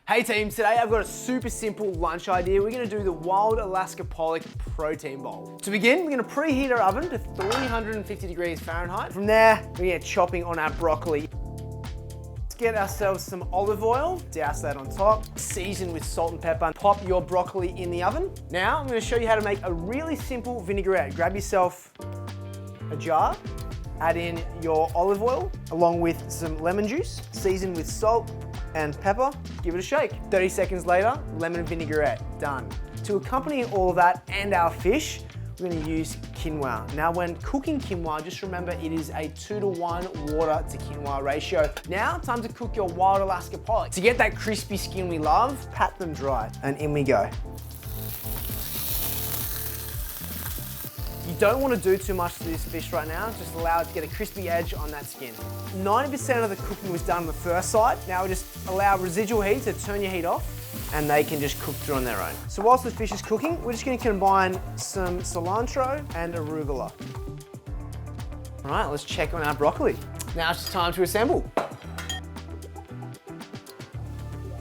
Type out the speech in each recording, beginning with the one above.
Hey team, today I've got a super simple lunch idea. We're gonna do the Wild Alaska Pollock protein bowl. To begin, we're gonna preheat our oven to 350 degrees Fahrenheit. From there, we're gonna get chopping on our broccoli. Let's get ourselves some olive oil, douse that on top, season with salt and pepper, pop your broccoli in the oven. Now, I'm gonna show you how to make a really simple vinaigrette. Grab yourself a jar, add in your olive oil, along with some lemon juice, season with salt and pepper, give it a shake. 30 seconds later, lemon vinaigrette, done. To accompany all of that and our fish, we're gonna use quinoa. Now when cooking quinoa, just remember it is a 2-to-1 water to quinoa ratio. Now, time to cook your Wild Alaska Pollock. To get that crispy skin we love, pat them dry, and in we go. You don't want to do too much to this fish right now, just allow it to get a crispy edge on that skin. 90% of the cooking was done on the first side. Now we just allow residual heat to turn your heat off and they can just cook through on their own. So whilst the fish is cooking, we're just going to combine some cilantro and arugula. All right, let's check on our broccoli. Now it's just time to assemble.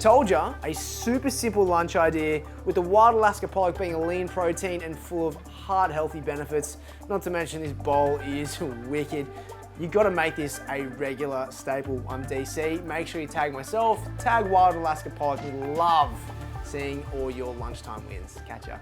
Told ya, a super simple lunch idea with the Wild Alaska Pollock being a lean protein and full of heart healthy benefits. Not to mention this bowl is wicked. You gotta make this a regular staple. I'm DC. Make sure you tag myself, tag Wild Alaska Pollock. We love seeing all your lunchtime wins. Catch ya.